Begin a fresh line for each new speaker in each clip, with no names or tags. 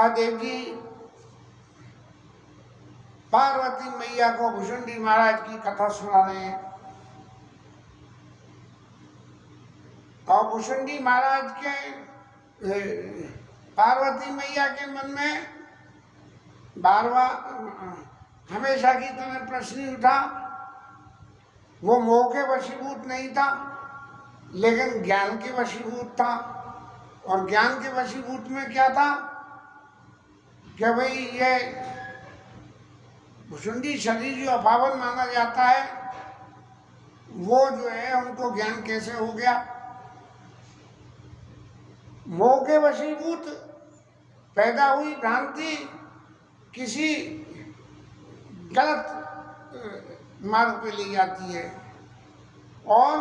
महादेव जी पार्वती मैया को भुषुंडी महाराज की कथा सुना रहे हैं। और भुषुंडी महाराज के पार्वती मैया के मन में बारवा हमेशा की तरह प्रश्न उठा। वो मोह के वशीभूत नहीं था, लेकिन ज्ञान के वशीभूत था। और ज्ञान के वशीभूत में क्या था कि भाई ये भुषुंडी शरीर जो अपावन माना जाता है, वो जो है उनको ज्ञान कैसे हो गया। मोह के वशीभूत पैदा हुई भ्रांति किसी गलत मार्ग पे ले जाती है, और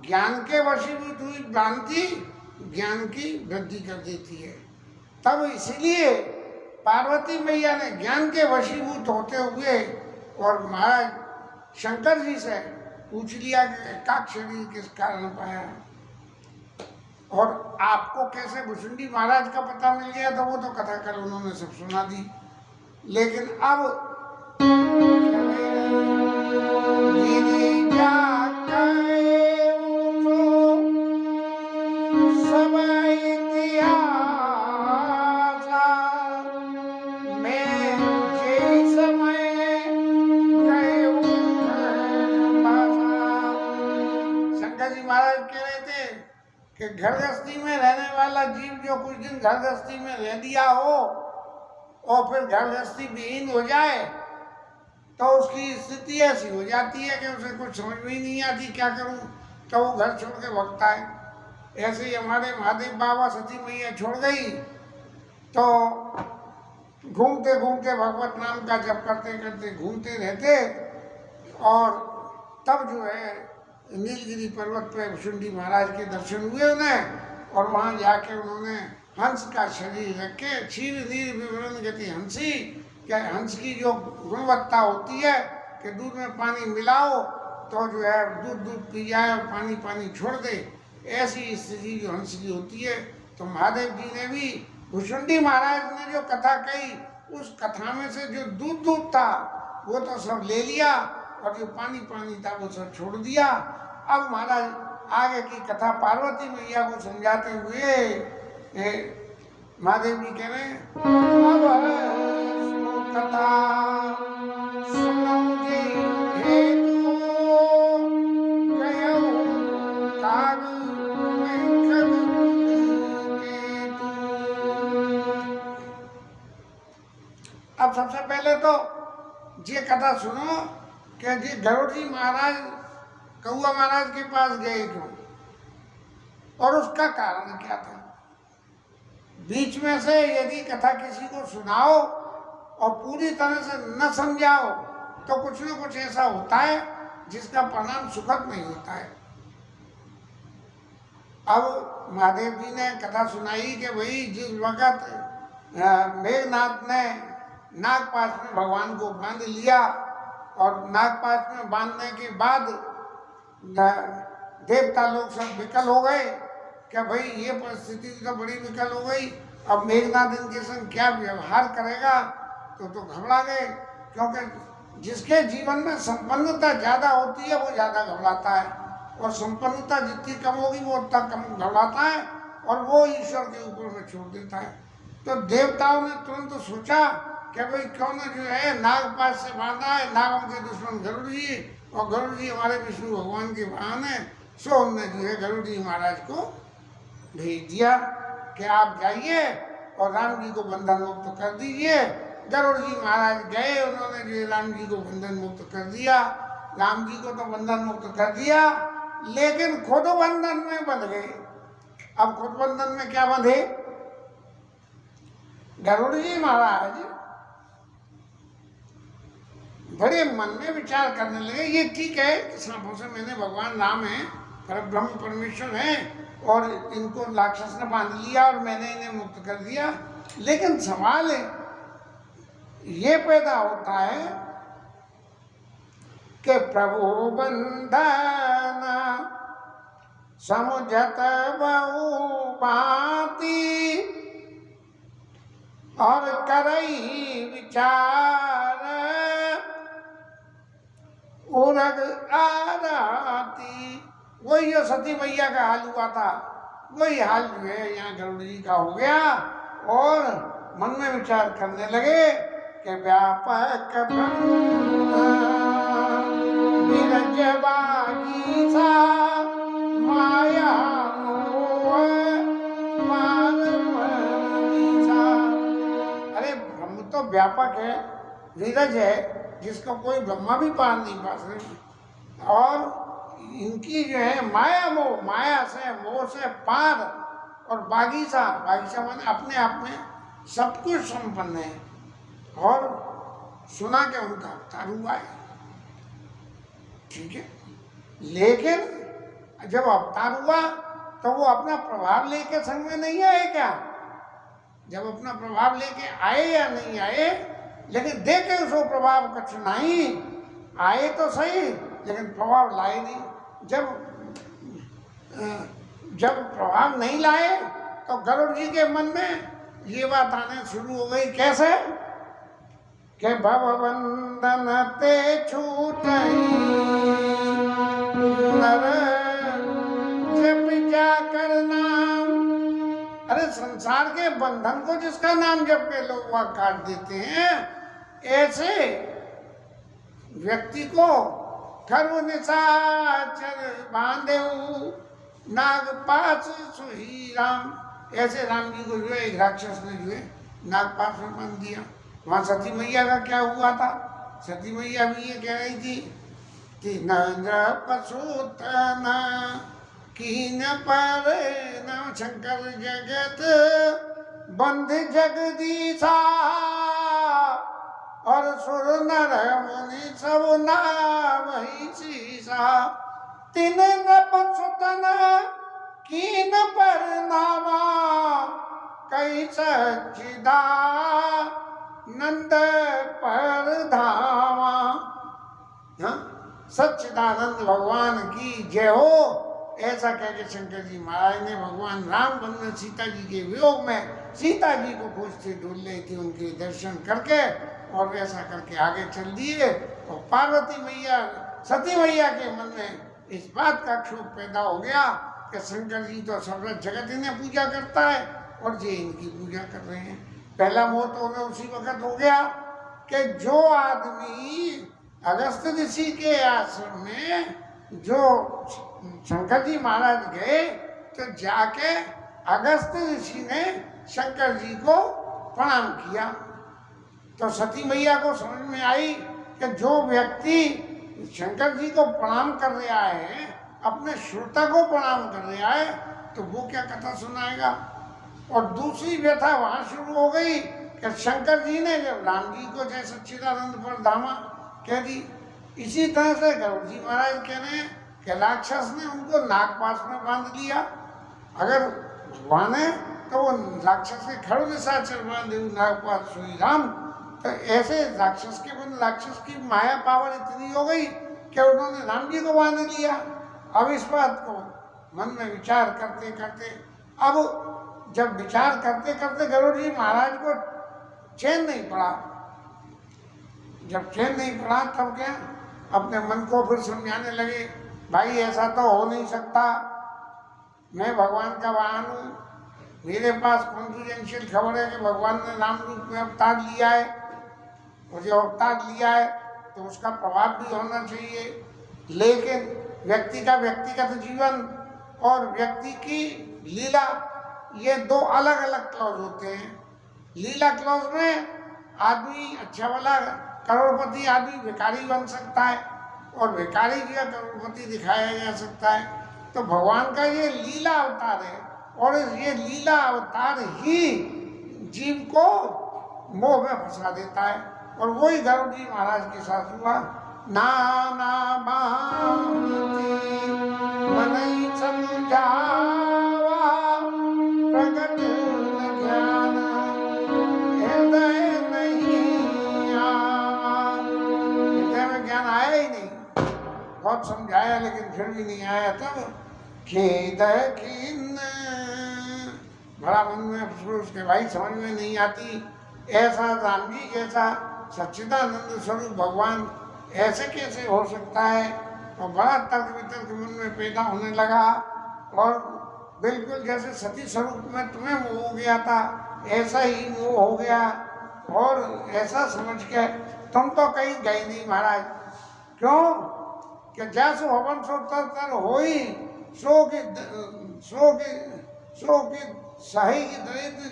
ज्ञान के वशीभूत हुई भ्रांति ज्ञान की वृद्धि कर देती है। तब इसलिए पार्वती मैया ने ज्ञान के वशीभूत होते हुए और महाराज शंकर जी से पूछ लिया कि एकाक्षरी किस कारण पाया, और आपको कैसे भुषुंडी महाराज का पता मिल गया। तो वो तो कथा कर उन्होंने सब सुना दी। लेकिन अब शंकर जी महाराज कह रहे थे कि घर गृहस्थी में रहने वाला जीव जो कुछ दिन घर गृहस्थी में रह दिया हो और फिर घर गृहस्थी विहीन हो जाए, तो उसकी स्थिति ऐसी हो जाती है कि उसे कुछ समझ में ही नहीं आती क्या करूं, तो वो घर छोड़ के भगता है। ऐसे ही हमारे महादेव बाबा सती मैया छोड़ गई तो घूमते घूमते भगवत नाम का जप करते करते घूमते रहते, और तब जो है नीलगिरी पर्वत पर भुषुंडी महाराज के दर्शन हुए उन्हें, और वहाँ जाके उन्होंने हंस का शरीर रख के क्षीर नीर विवरण गति हंसी, क्या हंस की जो गुणवत्ता होती है कि दूध में पानी मिलाओ तो जो है दूध दूध पी जाए और पानी पानी छोड़ दे, ऐसी स्थिति जो हंस की होती है। तो महादेव जी ने भी भुषुंडी महाराज ने जो कथा कही, उस कथा में से जो दूध दूध था वो तो सब ले लिया, और जो पानी पानी था वो सब छोड़ दिया। अब महाराज आगे की कथा पार्वती मैया को समझाते हुए महादेव जी कह रहे हैं, कथा सुनो जी हेतु गयो काग अब सबसे पहले तो ये कथा सुनो कि जी गरुड़ जी महाराज कौआ महाराज के पास गए क्यों, और उसका कारण क्या था। बीच में से यदि कथा किसी को सुनाओ और पूरी तरह से न समझाओ तो कुछ न कुछ ऐसा होता है जिसका परिणाम सुखद नहीं होता है। अब महादेव जी ने कथा सुनाई कि भाई जिस वक्त मेघनाथ ने नागपाश में भगवान को बांध लिया, और नागपाश में बांधने के बाद देवता लोग सब विकल हो गए क्या भाई ये परिस्थिति तो बड़ी विकल हो गई, अब मेघनाथ इनके संग क्या व्यवहार करेगा। तो घबरा गए, क्योंकि जिसके जीवन में संपन्नता ज़्यादा होती है वो ज़्यादा घबराता है, और संपन्नता जितनी कम होगी वो उतना कम घबराता है, और वो ईश्वर के ऊपर में छोड़ देता है। तो देवताओं ने तुरंत सोचा कि भाई क्यों न जो है नागपाश से बांधा है, नागों के दुश्मन गरुड़ जी, और गरुड़ जी हमारे विष्णु भगवान के वाहन है। सो उन्होंने जो है गरुड़ जी महाराज को भेज दिया कि आप जाइए और राम जी को बंधन मुक्त कर दीजिए। गरुड़ जी महाराज गए, उन्होंने जो राम जी को बंधन मुक्त कर दिया। राम जी को तो बंधन मुक्त कर दिया, लेकिन खुद बंधन में बंध गए। अब खुद बंधन में क्या बंधे, गरुड़ जी महाराज बड़े मन में विचार करने लगे, ये ठीक है कि सांपों से मैंने भगवान राम है, परब्रह्म परमेश्वर है, और इनको राक्षस ने बांध लिया और मैंने इन्हें मुक्त कर दिया, लेकिन सवाल ये पैदा होता है कि प्रभु बंधन समझत बहु भांति और करई विचार उरग आराती। वही जो सती मैया का हाल हुआ था, वही हाल जो है यहाँ गरुड़ जी का हो गया। और मन में विचार करने लगे कि व्यापक बिरज बागीचा माया अरे ब्रह्म तो व्यापक है, नीरज है, जिसको कोई ब्रह्मा भी पार नहीं पा सकते। और इनकी जो है माया, मोह, माया से मोह से पार। और बागीचा, बागीचा माने अपने आप में सब कुछ संपन्न है। और सुना के उनका अवतार हुआ है, ठीक है। लेकिन जब अवतार हुआ तो वो अपना प्रभाव लेके संग में नहीं आए क्या? जब अपना प्रभाव लेके आए या नहीं आए, लेकिन देखे उसको प्रभाव कुछ नहीं आए तो सही, लेकिन प्रभाव लाए नहीं। जब प्रभाव नहीं लाए तो गरुड़ जी के मन में ये बात आने शुरू हो गई। कैसे? के भवबंधन ते छूटई नर जप जाकर नाम। अरे संसार के बंधन को जिसका नाम जप के लोग वह काट देते हैं, ऐसे व्यक्ति को खरु निशाचर बांधे नागपाश सुही राम। ऐसे राम जी को जो है एक राक्षस ने जो है नागपाश में बांध दिया। वहाँ सती मैया का क्या हुआ था? सती मैया भी ये कह रही थी कि पशुतन कीन पर नाम शंकर जगत बंध जगदीशा। और सुर नर मुनि सब नाम ही शीशा। तीन पशुतन कीन पर नामा कई सच्चिदा नंद पर धामा। सच्चिदानंद भगवान की जय हो। ऐसा कह के शंकर जी महाराज ने भगवान राम बंधन सीता जी के वियोग में सीता जी को खोजते ढूंढ रही थी, उनके दर्शन करके और वैसा करके आगे चल दिए। और पार्वती मैया, सती मैया के मन में इस बात का क्षोभ पैदा हो गया कि शंकर जी तो सब जगत इन्हें पूजा करता है और ये इनकी पूजा कर रहे हैं। पहला मोह तो हमें उसी वक्त हो गया कि जो आदमी अगस्त ऋषि के आश्रम में जो शंकर जी महाराज गए तो जाके अगस्त ऋषि ने शंकर जी को प्रणाम किया। तो सती मैया को समझ में आई कि जो व्यक्ति शंकर जी को प्रणाम कर रहा है, अपने श्रोता को प्रणाम कर रहा है, तो वो क्या कथा सुनाएगा। और दूसरी व्यथा वहां शुरू हो गई कि शंकर जी ने जब राम जी को जय सच्चिदानंद पर धामा कह दी, इसी तरह से गरुड़ जी महाराज कह रहे हैं कि राक्षस ने उनको नागपाश में बांध लिया। अगर भगवान है तो वो राक्षस के खड़ो निशाचर बांधे नागपाश सुई राम। तो ऐसे राक्षस के बन राक्षस की माया पावर इतनी हो गई कि उन्होंने राम जी को बांध लिया। अब इस बात को मन में विचार करते करते, अब जब विचार करते करते गरुड़ जी महाराज को चैन नहीं पड़ा। जब चैन नहीं पड़ा तब क्या, अपने मन को फिर समझाने लगे, भाई ऐसा तो हो नहीं सकता, मैं भगवान का वाहन हूँ, मेरे पास कॉन्फिडेंशियल खबर है कि भगवान ने राम रूप में अवतार लिया है, और जो अवतार लिया है तो उसका प्रभाव भी होना चाहिए। लेकिन व्यक्ति का व्यक्तिगत जीवन और व्यक्ति की लीला, ये दो अलग अलग क्लॉज होते हैं। लीला क्लॉज में आदमी अच्छा वाला करोड़पति आदमी भिखारी बन सकता है और भिखारी जो करोड़पति दिखाया जा सकता है। तो भगवान का ये लीला अवतार है और ये लीला अवतार ही जीव को मोह में फंसा देता है। और वही गरुड़ जी महाराज के साथ हुआ। नाना भांति मनई समझावा प्रगट ज्ञान हृदय नहीं आवा। हृदय में ज्ञान आया ही नहीं, बहुत समझाया लेकिन फिर भी नहीं आया। तब खेद खिन्न, बड़ा मन में अफसोस के भाई समझ में नहीं आती, ऐसा राम जी जैसा सच्चिदानंद स्वरूप भगवान ऐसे कैसे हो सकता है? और बड़ा तर्क वितर्क मन में पैदा होने लगा और बिल्कुल जैसे सती स्वरूप में तुम्हें मोह हो गया था ऐसा ही मोह हो गया और ऐसा समझ के तुम तो कहीं गए नहीं महाराज। क्यों कि जैसो हवन सो तर हो ही सो की सही की दरिद्र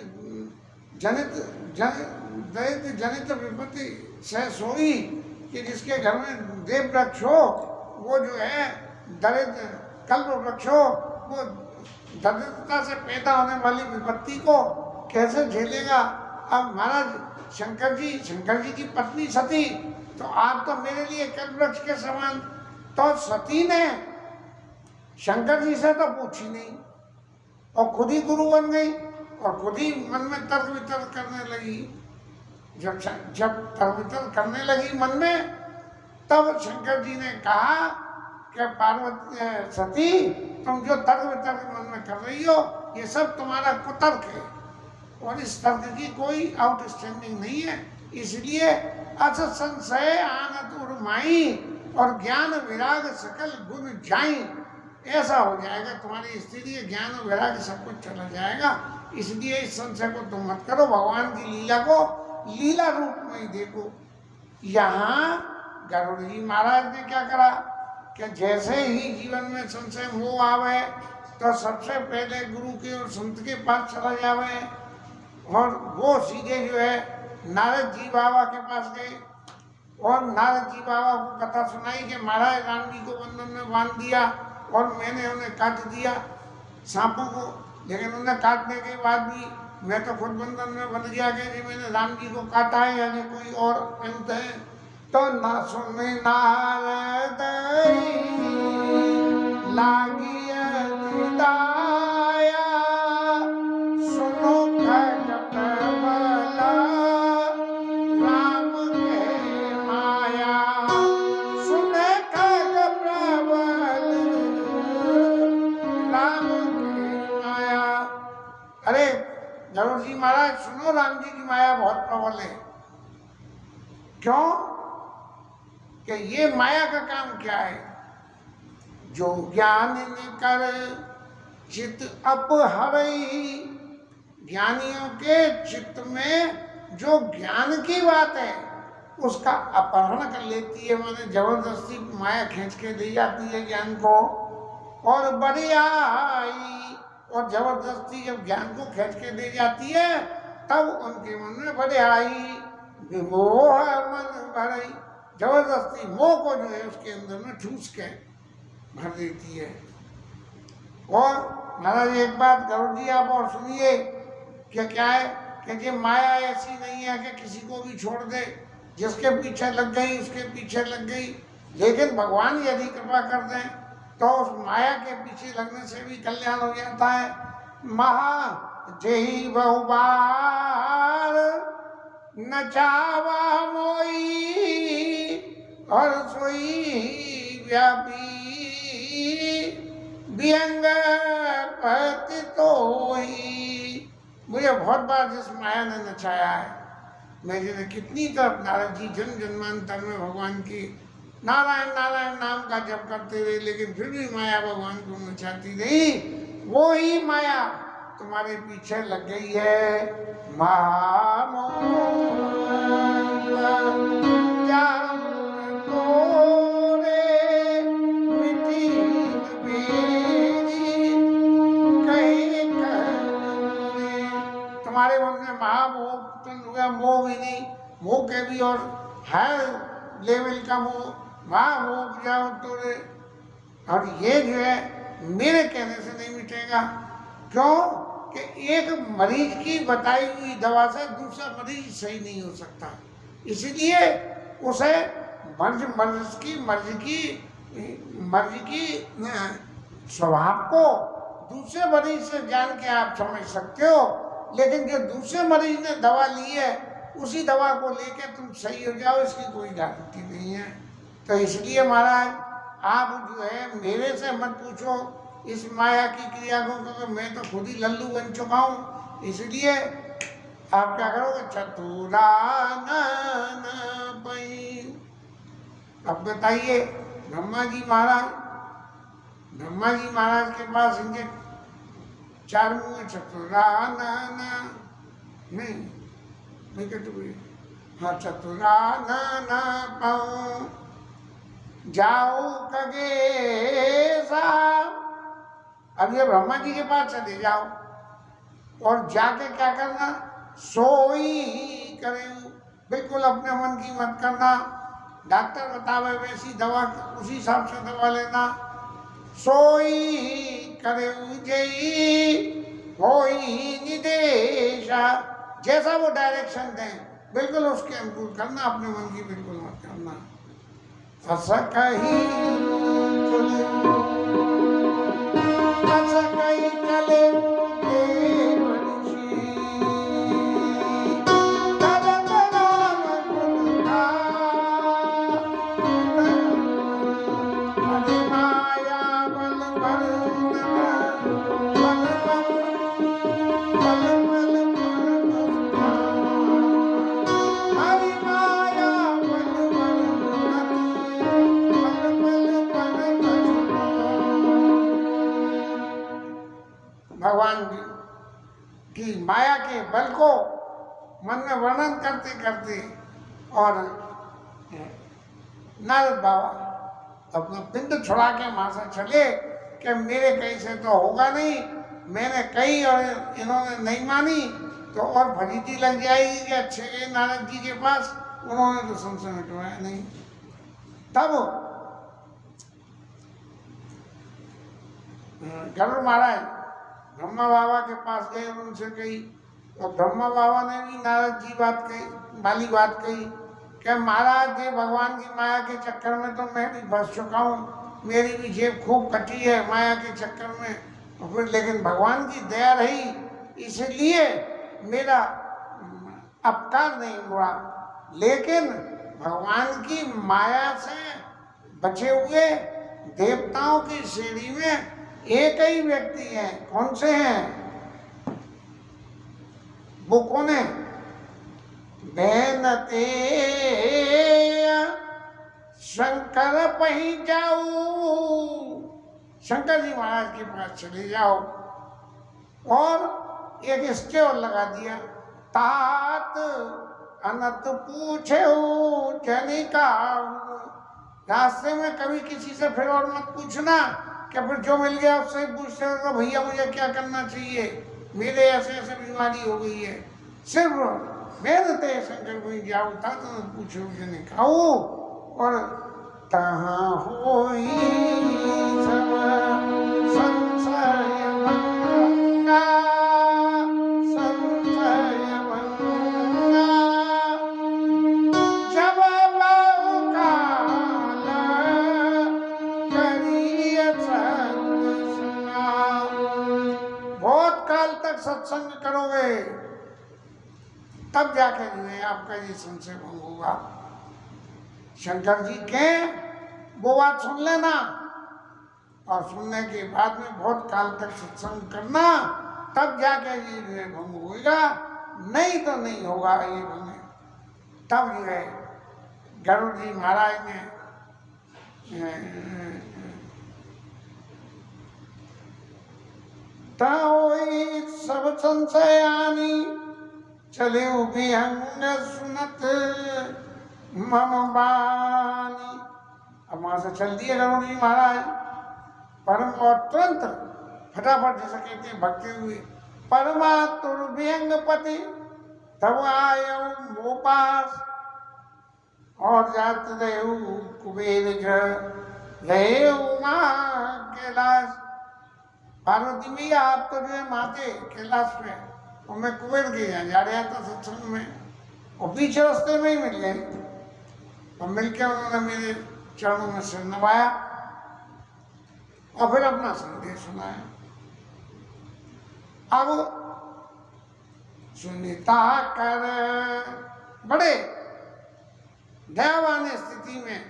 जनित विपत्ति से सोई कि जिसके घर में देव वृक्ष हो वो जो है दरिद्र कल्प वृक्ष हो वो दरिद्रता से पैदा होने वाली विपत्ति को कैसे झेलेगा? अब महाराज शंकर जी की पत्नी सती तो आप तो मेरे लिए कल्प वृक्ष के समान। तो सती ने शंकर जी से तो पूछी नहीं और खुद ही गुरु बन गई और खुद ही मन में तर्क वितर्क करने लगी। जब तर्क वितर्क करने लगी मन में तब शंकर जी ने कहा कि पार्वती सती तुम जो तर्क वितर्क मन में कर रही हो ये सब तुम्हारा कुतर्क है और इस तर्क की कोई आउटस्टैंडिंग नहीं है। इसलिए अस संशय आनत उर्माई और ज्ञान विराग सकल गुण जाई। ऐसा हो जाएगा तुम्हारी स्थिति ज्ञान और वैराग्य सब कुछ चला जाएगा। इसलिए इस संशय को तुम मत करो, भगवान की लीला को लीला रूप में ही देखो। यहाँ गरुड़ जी महाराज ने क्या करा कि जैसे ही जीवन में संशय मोह आवे तो सबसे पहले गुरु के और संत के पास चला जावे और वो सीधे जो है नारद जी बाबा के पास गए और नारद जी बाबा को कथा सुनाई कि महाराज राम जी को बंधन में बांध दिया और मैंने उन्हें काट दिया सांपों को, लेकिन उन्हें काटने के बाद भी मैं तो खुद बंधन में बन गया कि मैंने राम जी को काटा है यानी कोई और अंत है। तो ना सुने नारद लागिया दाया सुनो खग प्रबला राम के माया सुने खग प्रबल राम की माया। अरे गरुड़ जी महाराज सुनो राम जी की माया बहुत प्रबल है। क्यों कि ये माया का काम क्या है? जो ज्ञान कर चित्त अपहरई, ज्ञानियों के चित्त में जो ज्ञान की बात है उसका अपहरण कर लेती है, माने जबरदस्ती माया खींच के ले जाती है ज्ञान को। और बड़ियाई और जबरदस्ती जब ज्ञान को खींच के ले जाती है तब उनके मन में बड़ियाई विमोह मन भरई, जबरदस्ती मोह को जो है उसके अंदर में ठूस के भर देती है। और महाराज एक बात गरुड़ जी आप और सुनिए कि क्या है कि ये माया ऐसी नहीं है कि किसी को भी छोड़ दे, जिसके पीछे लग गई उसके पीछे लग गई। लेकिन भगवान यदि कृपा कर दें तो उस माया के पीछे लगने से भी कल्याण हो जाता है। महा जेहि बहुबार नचावा मोई और सोई व्यापी व्यंग पति तो ही। मुझे बहुत बार जिस माया ने नचाया है, मेरे कितनी तरफ नारद जी जन्म जन्मांतर में भगवान की नारायण नारायण नाम का जप करते रहे, लेकिन फिर भी माया भगवान को नचाती नहीं। वो ही माया तुम्हारे पीछे लग गई है। तुम्हारे मन में महामोह उत्पन्न हुआ, मोह भी नहीं, मोह के भी और हाई लेवल का मोह, महामोह जाओ तोरे। और ये जो है मेरे कहने से नहीं मिटेगा। क्यों कि एक मरीज की बताई हुई दवा से दूसरा मरीज सही नहीं हो सकता। इसलिए उसे मर्ज की स्वभाव को दूसरे मरीज से जान के आप समझ सकते हो, लेकिन जो दूसरे मरीज ने दवा ली है उसी दवा को लेके तुम सही हो जाओ इसकी कोई गारंटी नहीं है। तो इसलिए महाराज आप जो है मेरे से मत पूछो इस माया की क्रिया को, क्योंकि मैं तो खुद ही लल्लू बन चुका हूँ। इसलिए आप क्या करोगे? चतुरानन पई। अब बताइए, ब्रह्मा जी महाराज के पास इनके चार मुंह में चतुरानन नहीं कहते हुए, हाँ, चतुरानन पाऊं जाओ कगेसा। अब ये ब्रह्मा जी के पास चले जाओ और जाके क्या करना? सोई करें, बिल्कुल अपने मन की मत करना, डॉक्टर बतावे वैसी दवा, उसी हिसाब से दवा लेना। सोई करे जई होई निदेशा, जैसा वो डायरेक्शन दें बिल्कुल उसके अनुकूल करना, अपने मन की बिल्कुल मत करना। फसकही चले भगवान की माया के बल को मन में वर्णन करते करते और नारद बाबा अपना पिंड छुड़ा के वहां से चले कि मेरे कहीं से तो होगा नहीं, मैंने कही और इन्होंने नहीं मानी तो और फजीती लग जाएगी कि अच्छे गए नारद जी के पास, उन्होंने तो संशय मिटवाया नहीं। तब गरुड़ महाराज ब्रह्मा बाबा के पास गए और उनसे कही, और ब्रह्मा बाबा ने भी नारद जी बात कही, वाली बात कही कि महाराज ये भगवान की माया के चक्कर में तो मैं भी फंस चुका हूँ, मेरी भी जेब खूब कटी है माया के चक्कर में, और फिर लेकिन भगवान की दया रही इसलिए मेरा अपकार नहीं हुआ। लेकिन भगवान की माया से बचे हुए देवताओं की श्रेणी में एक ही व्यक्ति है। कौन से हैं वो? कौन है? बेनते शंकर पही जाऊ, शंकर जी महाराज के पास चले जाओ। और एक स्टे और लगा दिया, तात अनंत पूछे जनिका, रास्ते में कभी किसी से फिर और मत पूछना, क्या फिर जो मिल गया उससे पूछते हो तो भैया मुझे क्या करना चाहिए, मेरे ऐसे ऐसे बीमारी हो गई है। सिर्फ बेनते शंकर को जाओ था तो पूछो जने खाओ, और तहाँ होई सब संशय भंगा, संशय भंगा, जब बहुकाल करिए सत्संग। बहुत काल तक सत्संग करोगे तब जाके जो है आपका ये संशय भंग होगा। शंकर जी के वो बात सुन लेना, और सुनने के बाद में बहुत काल तक सत्संग करना, तब जाके ये जो है भंग होगा, नहीं तो नहीं होगा ये भंग। तब जो है गरुड़ जी महाराज ने ताओई सब संशयानी चले विहंग सुनत मम बानी। अब वहां से चल दिए गरुड़ जी महाराज परम, और तुरंत फटाफट जैसे कहते हैं भगते हुए परमातुर विहंग पति, तब आयो वो पास और जात रेहू कुबेर रहे उमा कैलाश। पार्वती मैया आप तो जो है माते कैलाश पे, और मैं कुबेर के यहाँ जा रहा था सत्संग में, और पीछे रास्ते में ही मिल गए, और मिलकर उन्होंने मेरे चरणों में सिर नवाया और फिर अपना संदेश सुनाया। अब सुनीता कर बड़े दयावान स्थिति में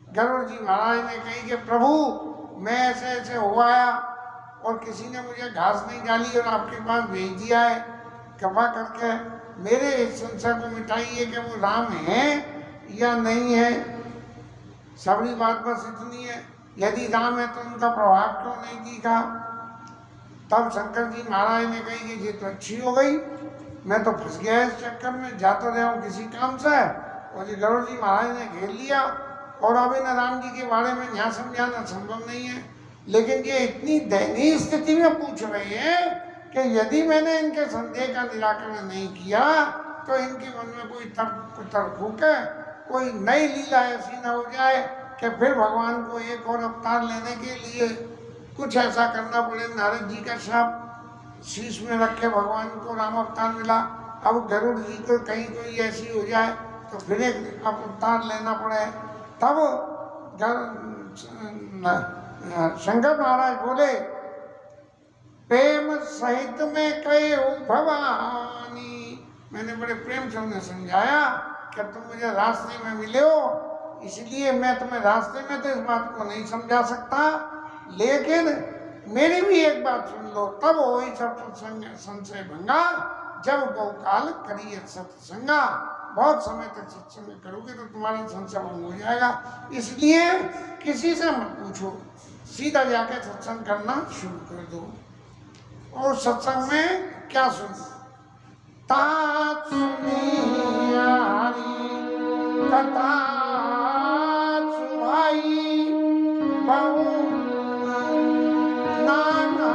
गरुड़ जी महाराज ने कही कि प्रभु मैं ऐसे ऐसे हो आया और किसी ने मुझे घास नहीं डाली और आपके पास भेज दिया है, कृपा करके मेरे इस संशय को मिटाइए कि वो राम है या नहीं है। सबरी बात बस इतनी है, यदि राम है तो उनका प्रभाव क्यों नहीं दिखा। तब शंकर जी महाराज ने कही कि ये तो अच्छी हो गई, मैं तो फंस गया इस चक्कर में, जाता रहा हूँ किसी काम से, और ये गरुड़ जी महाराज ने घेर लिया, और अब इन राम जी के बारे में यहाँ समझाना संभव नहीं है। लेकिन ये इतनी दयनीय स्थिति में पूछ रहे हैं कि यदि मैंने इनके संदेह का निराकरण नहीं किया तो इनके मन में कोई तर्क होके कोई नई लीला ऐसी न हो जाए कि फिर भगवान को एक और अवतार लेने के लिए कुछ ऐसा करना पड़े। नारद जी का शाप शीश में रख के भगवान को राम अवतार मिला, अब गरुड़ जी को कहीं कोई ऐसी हो जाए तो फिर एक अवतार लेना पड़े। तब शंकर महाराज बोले, प्रेम सहित में कहे भवानी, मैंने बड़े प्रेम से उन्हें समझाया कि तुम मुझे रास्ते में मिले हो, इसलिए मैं तुम्हें रास्ते में तो इस बात को नहीं समझा सकता, लेकिन मेरी भी एक बात सुन लो। तब हो सब संशय भंगा, जब बहुकाल करिए सत्संगा, बहुत समय तक सत्संग करोगे तो तुम्हारा संशय भंग हो जाएगा। इसलिए किसी से मत पूछो, सीधा जाके सत्संग करना शुरू कर दो। और सत्संग में क्या सुनो, तात सुनिया हरि कथा सुहाई, बहु नाना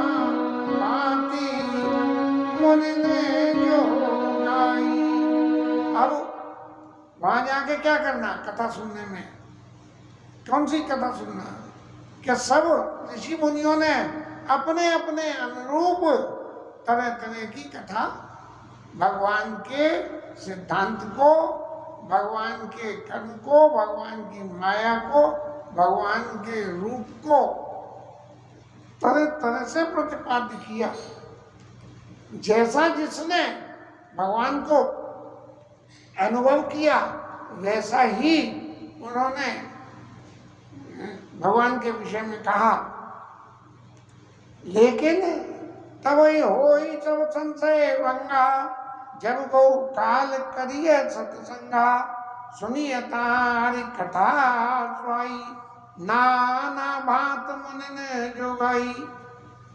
भांति मुनि ने जो गाई। अब वहां जाके क्या करना, कथा सुनने में कौन सी कथा सुनना, कि सब ऋषि मुनियों ने अपने अपने अनुरूप तरह तरह की कथा, भगवान के सिद्धांत को, भगवान के कर्म को, भगवान की माया को, भगवान के रूप को तरह तरह से प्रतिपादित किया। जैसा जिसने भगवान को अनुभव किया वैसा ही उन्होंने भगवान के विषय में कहा। लेकिन तब ही हो ही सब संशय भंगा, जब बहु काल करिए सत्संगा, सुनिए तारी कथा सुहाई, नाना भांत मुनि ने जो गाई।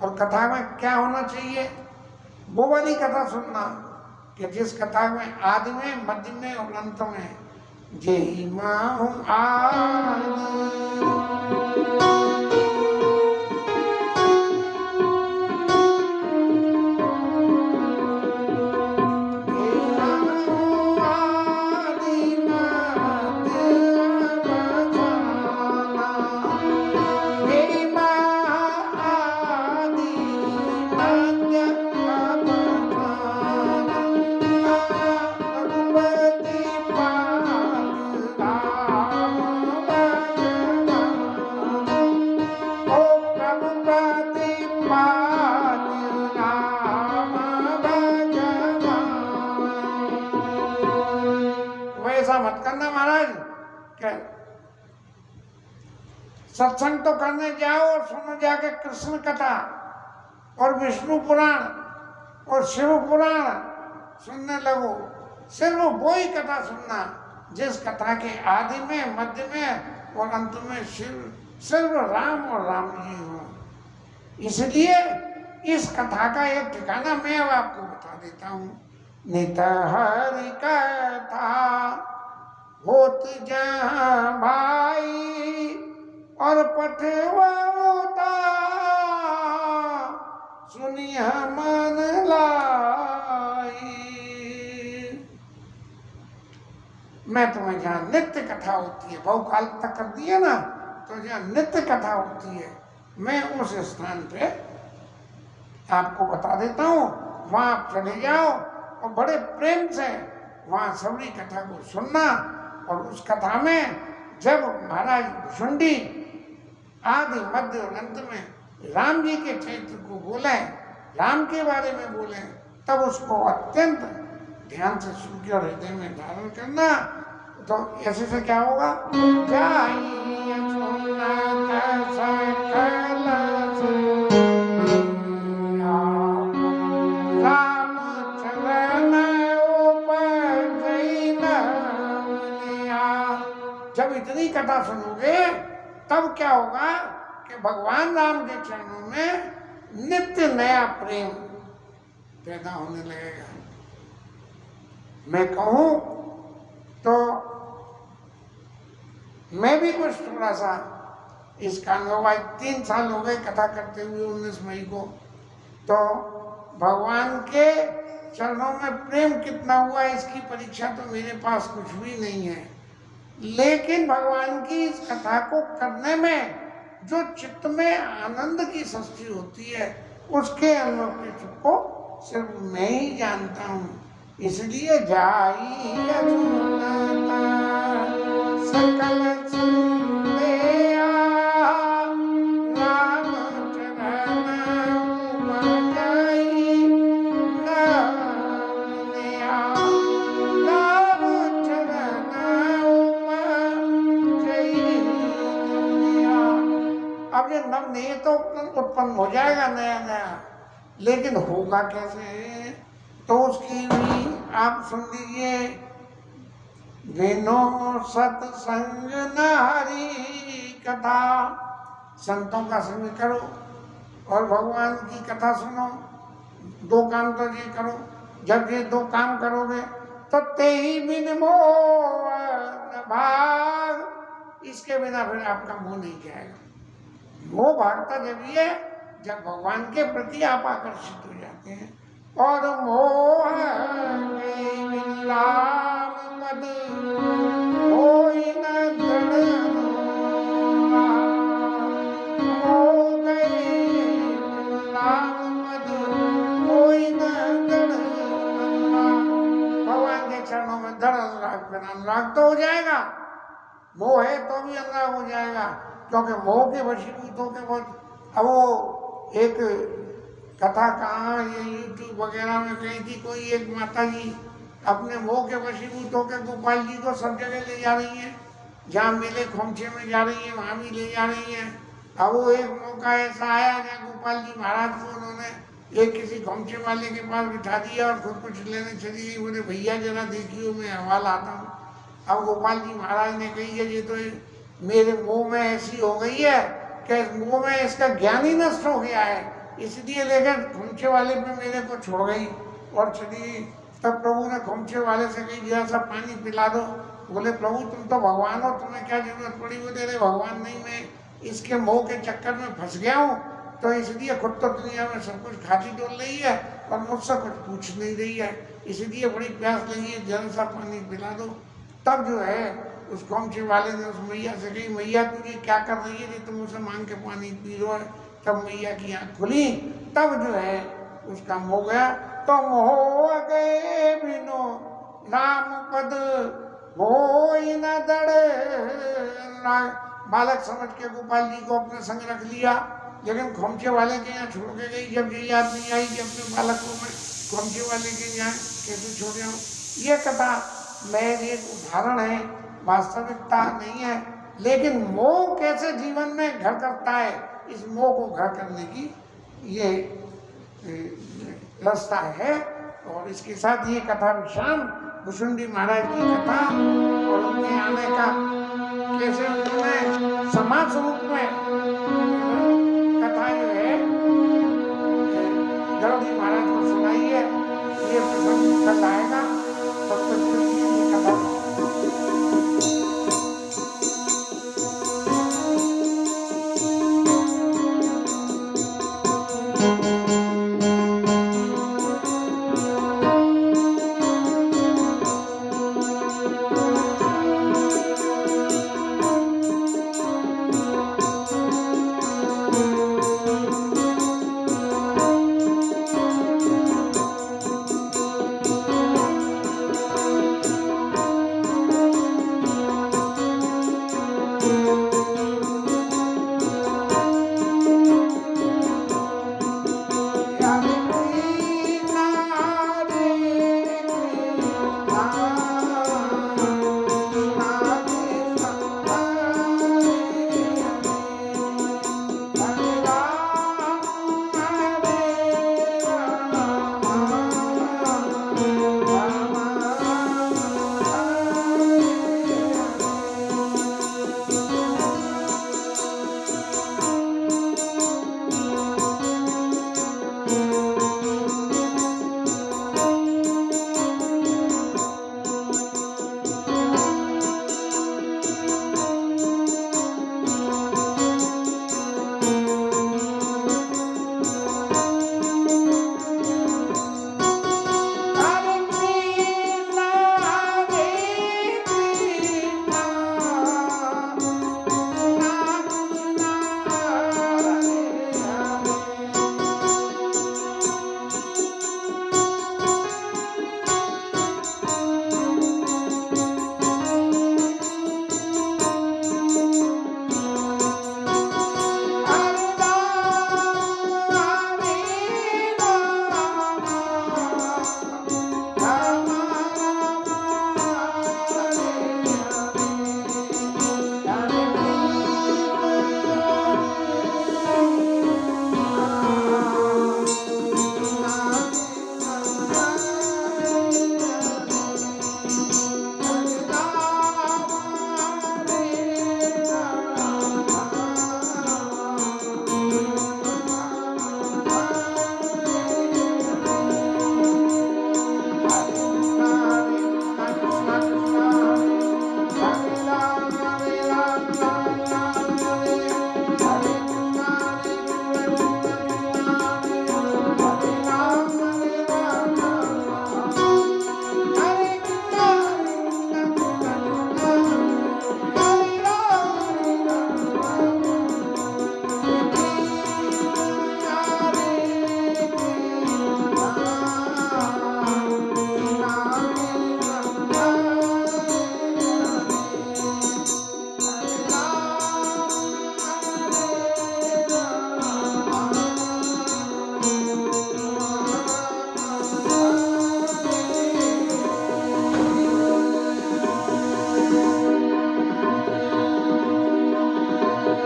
और कथा में क्या होना चाहिए, वो वाली कथा सुनना कि जिस कथा में आदि में, मध्य में और अंत में जय माँ हूँ सत्संग तो करने जाओ और सुनो जाके कृष्ण कथा और विष्णु पुराण और शिव पुराण सुनने लगो। सिर्फ वो ही कथा सुनना जिस कथा के आदि में, मध्य में और अंत में सिर्फ राम और राम जी हो। इसलिए इस कथा का एक ठिकाना मैं अब आपको बता देता हूँ। नित हरि कथा होत जहाँ भाई, और पठवाता सुनिया मन लाई। मैं तुम्हें जहाँ नित्य कथा होती है, बहुकाल तक कर दिया ना, तो जहाँ नित्य कथा होती है मैं उस स्थान पे आपको बता देता हूँ। वहाँ आप चले जाओ और बड़े प्रेम से वहाँ सबरी कथा को सुनना। और उस कथा में जब महाराज भुषुंडी आदि मध्य और अंत में राम जी के चरित्र को बोले, राम के बारे में बोले, तब उसको अत्यंत ध्यान से सुन के और हृदय में धारण करना। तो ऐसे से क्या होगा, राम चरण कथा सुनोगे तब क्या होगा कि भगवान राम के चरणों में नित्य नया प्रेम पैदा होने लगेगा। मैं कहूं तो मैं भी कुछ थोड़ा सा इसका अनुभव, आज 3 साल हो गए कथा करते हुए 19 मई को, तो भगवान के चरणों में प्रेम कितना हुआ इसकी परीक्षा तो मेरे पास कुछ भी नहीं है, लेकिन भगवान की इस कथा को करने में जो चित्त में आनंद की सृष्टि होती है उसके अनुभव के सुख को सिर्फ मैं ही जानता हूँ। इसलिए जाई सकल अब ये नवनीत तो उत्पन्न हो जाएगा नया नया, लेकिन होगा कैसे तो उसकी भी आप सुन लीजिए। विनो सत्संग न हरि कथा, संतों का संग करो और भगवान की कथा सुनो, 2 काम तो ये करो। जब ये 2 काम करोगे तो ते ही बिन मोह न भाग, इसके बिना फिर आपका मोह नहीं जाएगा। मोह भागता जब ये जब भगवान के प्रति आप आकर्षित हो जाते हैं। और मोह पद होई न भगवान के चरणों में धड़ अनुराग तो हो जाएगा, मोह है तो भी अनुराग हो जाएगा, क्योंकि मोह के वशीभूत होकर बहुत। अब वो एक कथा कहाँ ये YouTube वगैरह में कही थी, कोई एक माता जी अपने मोह के वशीभूत होकर गोपाल जी को सब जगह ले जा रही हैं, जहाँ मेले खोमचे में जा रही है वहाँ भी ले जा रही हैं। अब वो एक मौका ऐसा आया जहाँ गोपाल जी महाराज को उन्होंने एक किसी खोमचे वाले के पास बिठा दिया और खुद कुछ लेने चली गई। बोले भैया जरा देखियो मैं हवाला आता हूँ। अब गोपाल जी महाराज ने कही है ये तो मेरे मोह में ऐसी हो गई है कि मोह में इसका ज्ञान ही नष्ट हो गया है, इसलिए लेकर खोमचे वाले पे मेरे को छोड़ गई और चली। तब प्रभु ने खोमचे वाले से कही जरा सा पानी पिला दो। बोले प्रभु तुम तो भगवान हो, तुम्हें क्या जरूरत पड़ी। बोले अरे भगवान नहीं, मैं इसके मोह के चक्कर में फंस गया हूँ, तो इसलिए खुद तो दुनिया में सब कुछ खाती डोल रही है और मुझसे कुछ पूछ नहीं रही है, इसलिए बड़ी प्यास लगी है, जरा सा पानी पिला दो। तब जो है उस खोमचे वाले ने उस मैया से कही मैया तुझे क्या कर रही है, तुम उसे मांग के पानी पी लो। तब मैया की आँख खुली, तब जो है उसका मोह गया। तो मोह गए बिनो राम पद होई न दड़। बालक समझ के गोपाल जी को अपने संग रख लिया, लेकिन खोमचे वाले के यहाँ छोड़ के गई। जब ये याद नहीं आई कि अपने बालक को मैं खोमचे वाले के यहाँ कैसे छोड़ जाऊँ। ये कथा मैं एक उदाहरण है, वास्तविकता नहीं है, लेकिन मोह कैसे जीवन में घर करता है, इस मोह को घर करने की ये रास्ता है। और इसके साथ ये कथा विश्राम भुसुंडी महाराज की कथा और उनके आने का कैसे उन्होंने समाज स्वरूप में